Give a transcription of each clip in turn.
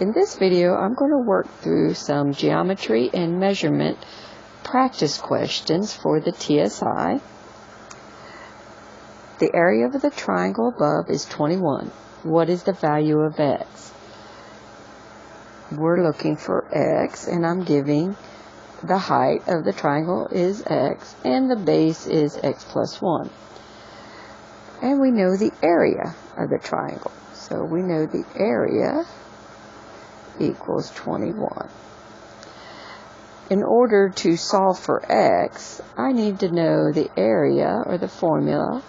In this video, I'm going to work through some geometry and measurement practice questions for the TSI. The area of the triangle above is 21. What is the value of x? We're looking for x, and I'm giving the height of the triangle is x, and the base is x plus 1. And we know the area of the triangle. So we know the area equals 21. In order to solve for x, I need to know the area, or the formula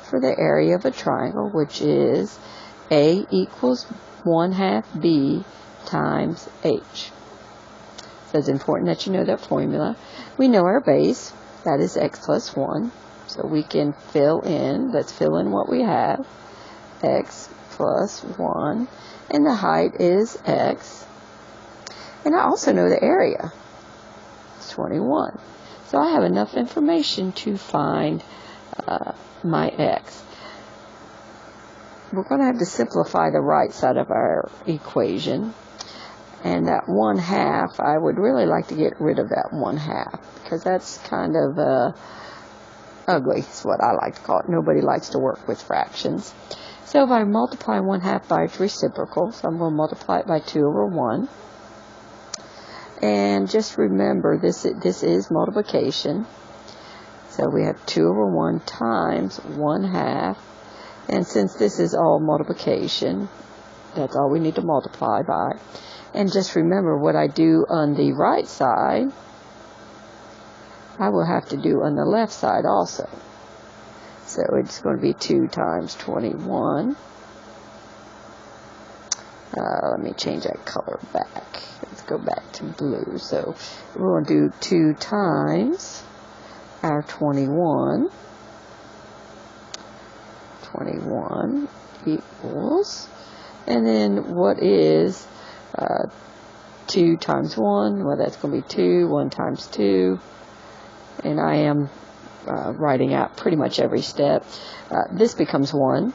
for the area of a triangle, which is a equals 1/2 b times h. So it's important that you know that formula. We know our base, that is x plus 1. So we can fill in, let's fill in what we have, x plus 1. And the height is x. And I also know the area. It's 21. So I have enough information to find my x. We're going to have to simplify the right side of our equation. And that 1/2, I would really like to get rid of that 1/2, because that's kind of ugly, is what I like to call it. Nobody likes to work with fractions. So if I multiply 1/2 by its reciprocal, so I'm going to multiply it by 2/1. And just remember, this is multiplication. So we have 2/1 times 1/2. And since this is all multiplication, that's all we need to multiply by. And just remember, what I do on the right side, I will have to do on the left side also. So it's going to be 2 times 21. Let me change that color back. Let's go back to blue. So we're going to do 2 times our 21. 21 equals, and then what is 2 times 1? Well, that's going to be 2. 1 times 2. And I am writing out pretty much every step. This becomes 1.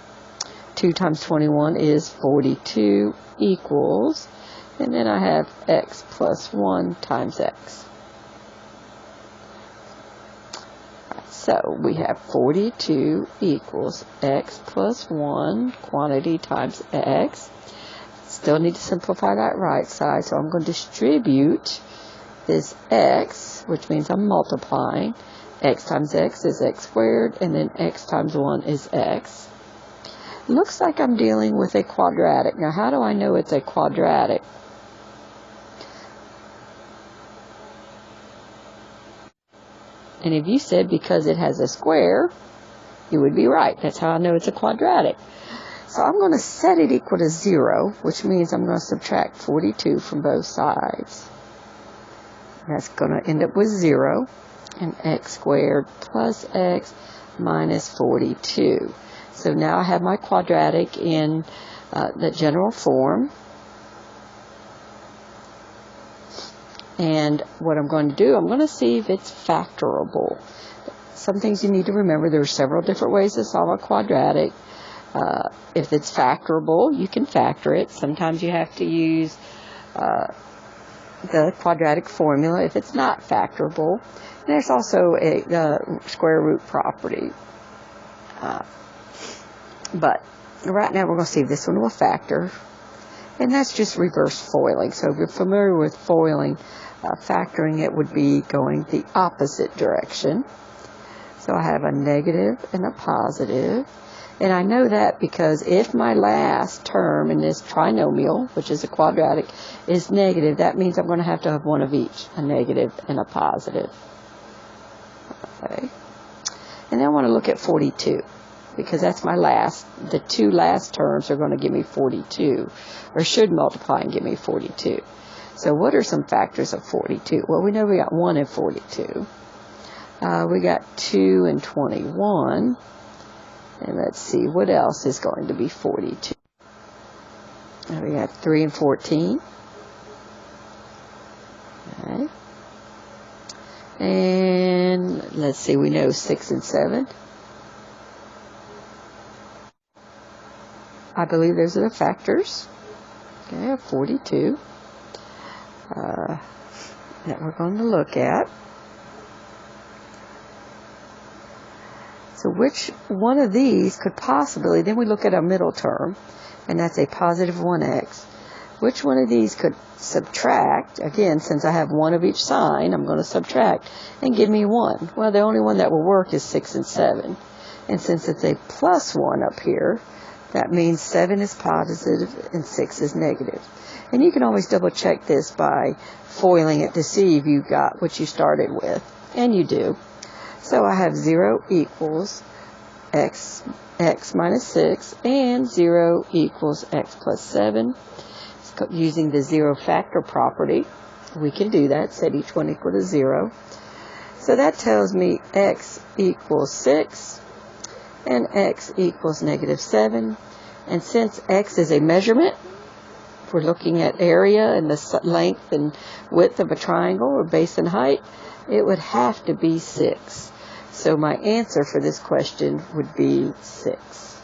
2 times 21 is 42 equals, and then I have x plus 1 times x. So we have 42 equals x plus 1 quantity times x. Still need to simplify that right side, so I'm going to distribute this x, which means I'm multiplying. X times x is x squared, and then x times 1 is x. Looks like I'm dealing with a quadratic. Now, how do I know it's a quadratic? And if you said because it has a square, you would be right. That's how I know it's a quadratic. So I'm going to set it equal to 0, which means I'm going to subtract 42 from both sides. That's going to end up with 0, and x squared plus x minus 42. So now I have my quadratic in the general form. And what I'm going to do, I'm going to see if it's factorable. Some things you need to remember, there are several different ways to solve a quadratic. If it's factorable, you can factor it. Sometimes you have to use the quadratic formula if it's not factorable. And there's also the square root property. But right now we're going to see if this one will factor. And that's just reverse foiling. So if you're familiar with foiling, factoring it would be going the opposite direction. So I have a negative and a positive. And I know that because if my last term in this trinomial, which is a quadratic, is negative, that means I'm going to have one of each, a negative and a positive. Okay. And then I want to look at 42, because that's my last. The two last terms are going to give me 42, or should multiply and give me 42. So what are some factors of 42? Well, we know we got 1 and 42. We got 2 and 21. And let's see, what else is going to be 42? We got 3 and 14. Okay. And let's see, we know 6 and 7. I believe those are the factors. Okay, I have 42 that we're going to look at. So which one of these could possibly, then we look at our middle term, and that's a positive 1x. Which one of these could subtract, again, since I have one of each sign, I'm going to subtract, and give me 1. Well, the only one that will work is 6 and 7. And since it's a plus 1 up here, that means 7 is positive and 6 is negative. And you can always double check this by foiling it to see if you got what you started with. And you do. So I have 0 equals x minus 6, and 0 equals x plus 7. Using the zero factor property, we can do that, set each one equal to 0. So that tells me x equals 6 and x equals negative 7. And since x is a measurement, if we're looking at area and the length and width of a triangle, or base and height, it would have to be 6. So my answer for this question would be 6.